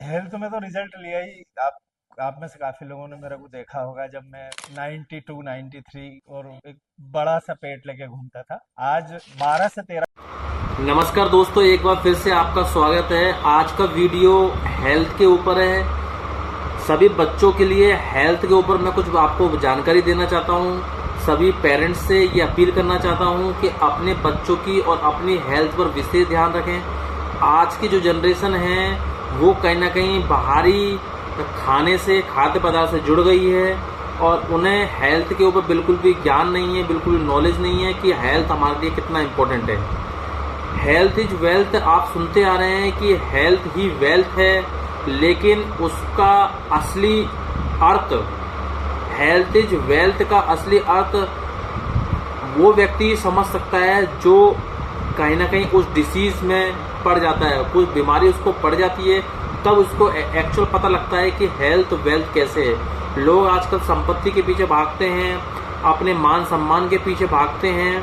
Health में तो result लिया ही। आप में से काफी लोगों ने मेरे को देखा होगा जब मैं 92 93 और एक बड़ा सा पेट लेके घूमता था। आज 12 से 13। नमस्कार दोस्तों, एक बार फिर से आपका स्वागत है। आज का वीडियो हेल्थ के ऊपर है। सभी बच्चों के लिए हेल्थ के ऊपर मैं कुछ आपको जानकारी देना चाहता हूँ। सभी पेरेंट्स से ये अपील करना चाहता हूँ कि अपने बच्चों की और अपनी हेल्थ पर विशेष ध्यान रखें। आज की जो जनरेशन है वो कहीं ना कहीं बाहरी खाने से, खाद्य पदार्थ से जुड़ गई है और उन्हें हेल्थ के ऊपर बिल्कुल भी ज्ञान नहीं है, बिल्कुल नॉलेज नहीं है कि हेल्थ हमारे लिए कितना इम्पोर्टेंट है। हेल्थ इज वेल्थ आप सुनते आ रहे हैं कि हेल्थ ही वेल्थ है, लेकिन उसका असली अर्थ, हेल्थ इज वेल्थ का असली अर्थ वो व्यक्ति समझ सकता है जो कहीं ना कहीं उस डिसीज में पड़ जाता है, कुछ बीमारी उसको पड़ जाती है, तब उसको एक्चुअल पता लगता है कि हेल्थ वेल्थ कैसे है। लोग आजकल संपत्ति के पीछे भागते हैं, अपने मान सम्मान के पीछे भागते हैं।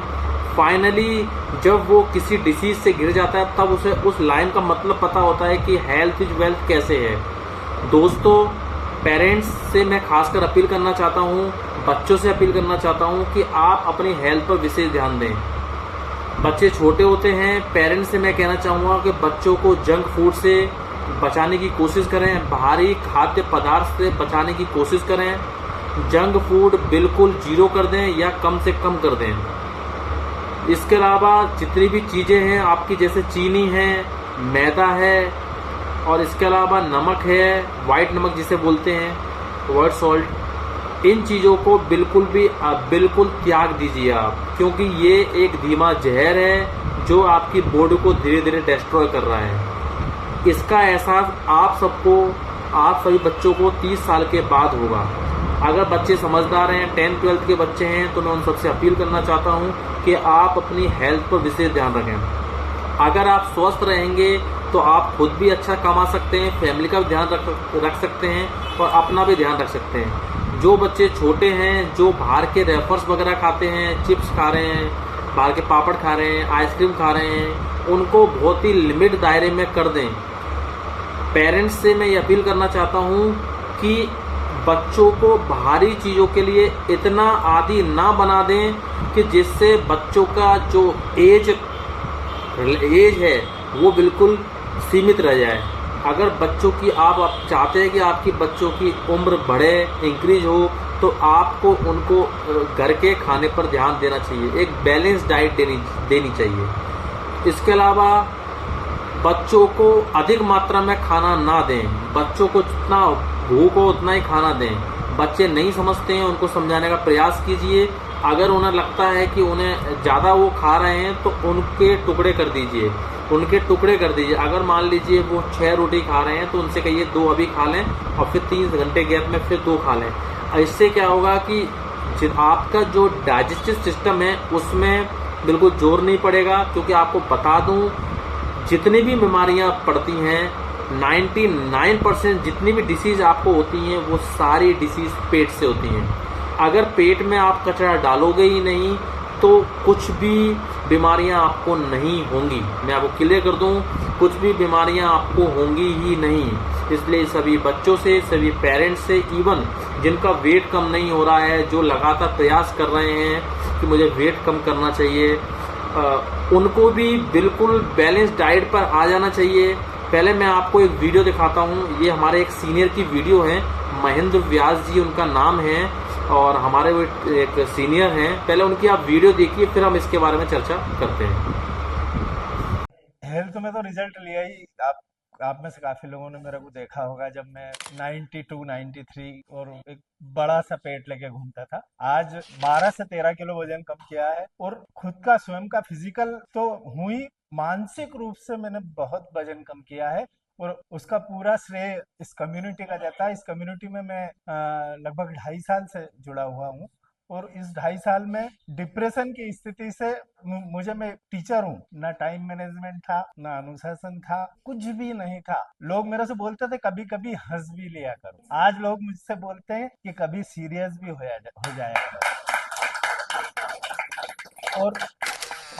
फाइनली जब वो किसी डिसीज से गिर जाता है तब उसे उस लाइन का मतलब पता होता है कि हेल्थ इज वेल्थ कैसे है। दोस्तों, पेरेंट्स से मैं खासकर अपील करना चाहता हूँ, बच्चों से अपील करना चाहता हूँ कि आप अपनी हेल्थ पर विशेष ध्यान दें। बच्चे छोटे होते हैं, पेरेंट्स से मैं कहना चाहूँगा कि बच्चों को जंक फूड से बचाने की कोशिश करें, बाहरी खाद्य पदार्थ से बचाने की कोशिश करें। जंक फूड बिल्कुल जीरो कर दें या कम से कम कर दें। इसके अलावा जितनी भी चीज़ें हैं आपकी, जैसे चीनी है, मैदा है, और इसके अलावा नमक है, वाइट नमक जिसे बोलते हैं, व्हाइट सॉल्ट, इन चीज़ों को बिल्कुल त्याग दीजिए आप, क्योंकि ये एक धीमा जहर है जो आपकी बॉडी को धीरे धीरे डिस्ट्रॉय कर रहा है। इसका एहसास आप सभी बच्चों को 30 साल के बाद होगा। अगर बच्चे समझदार हैं, 10th 12th के बच्चे हैं, तो मैं उन सबसे अपील करना चाहता हूं कि आप अपनी हेल्थ पर विशेष ध्यान रखें। अगर आप स्वस्थ रहेंगे तो आप खुद भी अच्छा कमा सकते हैं, फैमिली का भी ध्यान रख सकते हैं और अपना भी ध्यान रख सकते हैं। जो बच्चे छोटे हैं, जो बाहर के रेफर्स वगैरह खाते हैं, चिप्स खा रहे हैं, बाहर के पापड़ खा रहे हैं, आइसक्रीम खा रहे हैं, उनको बहुत ही लिमिट दायरे में कर दें। पेरेंट्स से मैं ये अपील करना चाहता हूँ कि बच्चों को बाहरी चीज़ों के लिए इतना आदी ना बना दें कि जिससे बच्चों का जो एज है वो बिल्कुल सीमित रह जाए। अगर बच्चों की आप चाहते हैं कि आपकी बच्चों की उम्र बढ़े, इंक्रीज हो, तो आपको उनको घर के खाने पर ध्यान देना चाहिए, एक बैलेंस डाइट देनी चाहिए। इसके अलावा बच्चों को अधिक मात्रा में खाना ना दें, बच्चों को जितना भूख हो उतना ही खाना दें। बच्चे नहीं समझते हैं, उनको समझाने का प्रयास कीजिए। अगर उन्हें लगता है कि उन्हें ज़्यादा वो खा रहे हैं तो उनके टुकड़े कर दीजिए। अगर मान लीजिए वो 6 रोटी खा रहे हैं तो उनसे कहिए 2 अभी खा लें और फिर 3 घंटे गैप में फिर 2 खा लें। इससे क्या होगा कि आपका जो डाइजेस्टिव सिस्टम है उसमें बिल्कुल जोर नहीं पड़ेगा। क्योंकि आपको बता दूं, जितनी भी बीमारियां पड़ती हैं, 99% जितनी भी डिसीज आपको होती हैं वो सारी डिसीज पेट से होती हैं। अगर पेट में आप कचरा डालोगे ही नहीं तो कुछ भी बीमारियां आपको नहीं होंगी। मैं आपको क्लियर कर दूं, कुछ भी बीमारियां आपको होंगी ही नहीं। इसलिए सभी बच्चों से, सभी पेरेंट्स से, इवन जिनका वेट कम नहीं हो रहा है, जो लगातार प्रयास कर रहे हैं कि मुझे वेट कम करना चाहिए, उनको भी बिल्कुल बैलेंस डाइट पर आ जाना चाहिए। पहले मैं आपको एक वीडियो दिखाता हूँ। ये हमारे एक सीनियर की वीडियो है, महेंद्र व्यास जी उनका नाम है और हमारे वो एक सीनियर हैं। पहले उनकी आप वीडियो देखिए, फिर हम इसके बारे में चर्चा करते हैं। हेल्थ में तो रिजल्ट लिया ही। आप में से काफी लोगों ने मेरे को देखा होगा जब मैं 92 93 और एक बड़ा सा पेट लेके घूमता था। आज 12 से 13 किलो वजन कम किया है और खुद का स्वयं का फिजिकल तो हूँ ही, मानसिक रूप से मैंने बहुत वजन कम किया है। और उसका पूरा श्रेय इस कम्युनिटी का जाता है। इस कम्युनिटी में मैं लगभग 2.5 साल से जुड़ा हुआ हूँ और इस 2.5 साल में डिप्रेशन की स्थिति से मैं टीचर हूँ, ना टाइम मैनेजमेंट था, ना अनुशासन था, कुछ भी नहीं था। लोग मेरे से बोलते थे कभी कभी हंस भी लिया करो। आज लोग मुझसे बोलते हैं कि कभी सीरियस भी हो जाया करो। और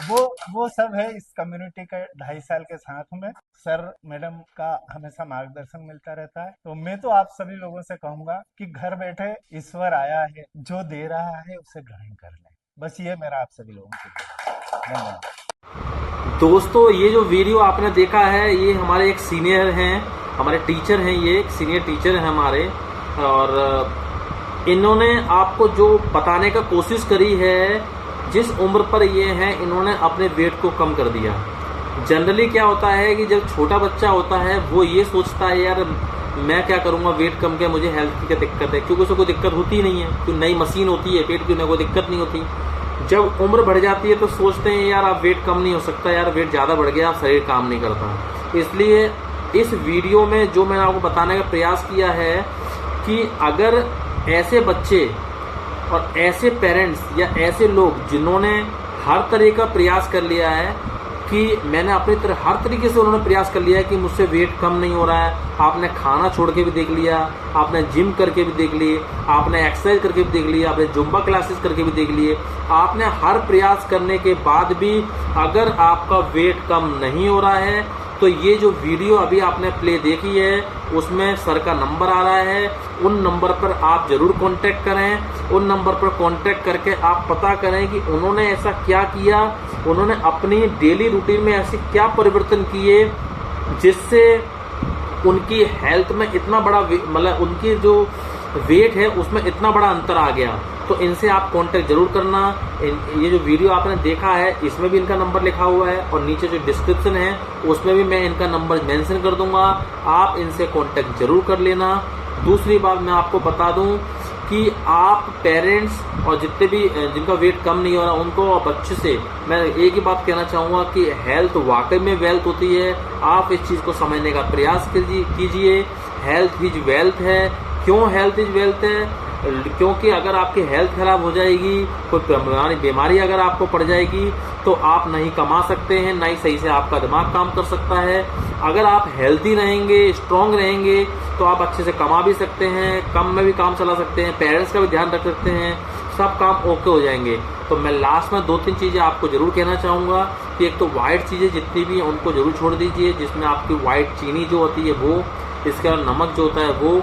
वो सब है इस कम्युनिटी के 2.5 साल के साथ में। सर मैडम का हमेशा मार्गदर्शन मिलता रहता है। तो मैं तो आप सभी लोगों से कहूंगा कि घर बैठे ईश्वर आया है, जो दे रहा है उसे ग्रहण कर लें। बस ये मेरा आप सभी लोगों के लिए धन्यवाद। दोस्तों ये जो वीडियो आपने देखा है, ये हमारे एक सीनियर हैं, हमारे टीचर हैं, ये एक सीनियर टीचर हैं हमारे, और इन्होंने आपको जो बताने का कोशिश करी है, जिस उम्र पर ये हैं इन्होंने अपने वेट को कम कर दिया। जनरली क्या होता है कि जब छोटा बच्चा होता है वो ये सोचता है यार मैं क्या करूंगा, वेट कम क्या, मुझे हेल्थ की क्या दिक्कत है, क्योंकि उसको कोई दिक्कत होती ही नहीं है, क्योंकि नई मशीन होती है पेट की, उन्हें कोई दिक्कत नहीं होती। जब उम्र बढ़ जाती है तो सोचते हैं यार अब वेट कम नहीं हो सकता, यार वेट ज़्यादा बढ़ गया, शरीर काम नहीं करता। इसलिए इस वीडियो में जो मैंने आपको बताने का प्रयास किया है कि अगर ऐसे बच्चे और ऐसे पेरेंट्स या ऐसे लोग जिन्होंने हर तरह का प्रयास कर लिया है, कि मैंने अपनी तरह हर तरीके से उन्होंने प्रयास कर लिया है कि मुझसे वेट कम नहीं हो रहा है, आपने खाना छोड़ के भी देख लिया, आपने जिम करके भी देख लिए, आपने एक्सरसाइज करके भी देख लिया, आपने जुम्बा क्लासेस करके भी देख लिए, आपने हर प्रयास करने के बाद भी अगर आपका वेट कम नहीं हो रहा है, तो ये जो वीडियो अभी आपने प्ले देखी है उसमें सर का नंबर आ रहा है, उन नंबर पर आप जरूर कांटेक्ट करें। उन नंबर पर कांटेक्ट करके आप पता करें कि उन्होंने ऐसा क्या किया, उन्होंने अपनी डेली रूटीन में ऐसे क्या परिवर्तन किए जिससे उनकी हेल्थ में इतना बड़ा मतलब उनकी जो वेट है उसमें इतना बड़ा अंतर आ गया। तो इनसे आप कांटेक्ट जरूर करना। ये जो वीडियो आपने देखा है इसमें भी इनका नंबर लिखा हुआ है, और नीचे जो डिस्क्रिप्शन है उसमें भी मैं इनका नंबर मेंशन कर दूंगा, आप इनसे कांटेक्ट जरूर कर लेना। दूसरी बात मैं आपको बता दूं कि आप पेरेंट्स और जितने भी जिनका वेट कम नहीं हो रहा उनको और बच्चे से मैं एक ही बात कहना चाहूँगा कि हेल्थ वाकई में वेल्थ होती है। आप इस चीज़ को समझने का प्रयास कीजिए। हेल्थ इज वेल्थ है। क्यों हेल्थ इज वेल्थ है? क्योंकि अगर आपकी हेल्थ खराब हो जाएगी, कोई बीमारी अगर आपको पड़ जाएगी तो आप नहीं कमा सकते हैं, नहीं सही से आपका दिमाग काम कर सकता है। अगर आप हेल्दी रहेंगे, स्ट्रांग रहेंगे तो आप अच्छे से कमा भी सकते हैं, कम में भी काम चला सकते हैं, पेरेंट्स का भी ध्यान रख सकते हैं, सब काम ओके हो जाएंगे। तो मैं लास्ट में 2-3 चीज़ें आपको जरूर कहना चाहूँगा कि एक तो वाइट चीज़ें जितनी भी उनको जरूर छोड़ दीजिए, जिसमें आपकी वाइट चीनी जो होती है वो, इसके अलावा नमक जो होता है वो,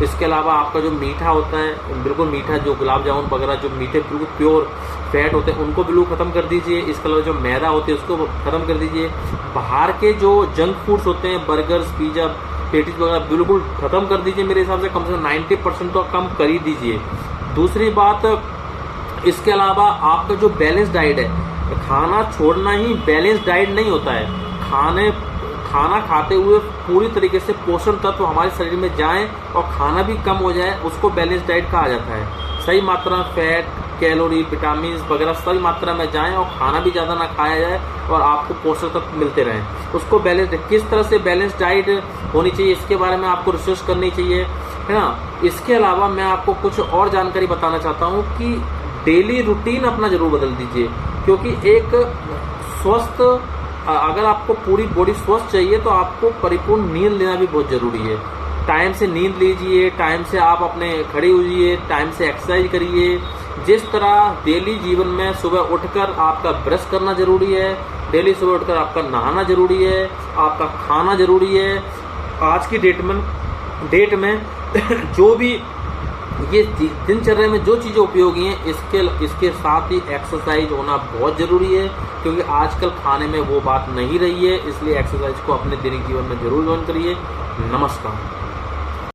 इसके अलावा आपका जो मीठा होता है बिल्कुल मीठा, जो गुलाब जामुन वगैरह जो मीठे बिल्कुल प्योर फैट होते हैं उनको बिल्कुल ख़त्म कर दीजिए। इसके अलावा जो मैदा होते हैं उसको ख़त्म कर दीजिए। बाहर के जो जंक फूड्स होते हैं, बर्गर्स, पिज़्ज़ा, पेटीज वगैरह बिल्कुल ख़त्म कर दीजिए। मेरे हिसाब से कम से कम 90% तो कम कर ही दीजिए। दूसरी बात, इसके अलावा आपका जो बैलेंस डाइट है, खाना छोड़ना ही बैलेंस डाइट नहीं होता है। खाना खाते हुए पूरी तरीके से पोषण तत्व हमारे शरीर में जाएं और खाना भी कम हो जाए, उसको बैलेंस डाइट कहा जाता है। सही मात्रा में फैट, कैलोरी, विटामिन वगैरह सही मात्रा में जाएं और खाना भी ज़्यादा ना खाया जाए और आपको पोषण तत्व मिलते रहें। उसको बैलेंस, किस तरह से बैलेंस डाइट होनी चाहिए इसके बारे में आपको रिसर्च करनी चाहिए, है ना। इसके अलावा मैं आपको कुछ और जानकारी बताना चाहता हूँ कि डेली रूटीन अपना जरूर बदल दीजिए, क्योंकि एक स्वस्थ, अगर आपको पूरी बॉडी स्वस्थ चाहिए तो आपको परिपूर्ण नींद लेना भी बहुत जरूरी है। टाइम से नींद लीजिए, टाइम से आप अपने खड़े होइए, टाइम से एक्सरसाइज करिए। जिस तरह डेली जीवन में सुबह उठकर आपका ब्रश करना जरूरी है, डेली सुबह उठकर आपका नहाना जरूरी है, आपका खाना जरूरी है। आज की डेट में जो भी ये दिनचर्या में जो चीज़ें उपयोगी हैं, इसके साथ ही एक्सरसाइज होना बहुत ज़रूरी है, क्योंकि आजकल खाने में वो बात नहीं रही है। इसलिए एक्सरसाइज को अपने दैनिक जीवन में जरूर ज्वाइन करिए। नमस्कार।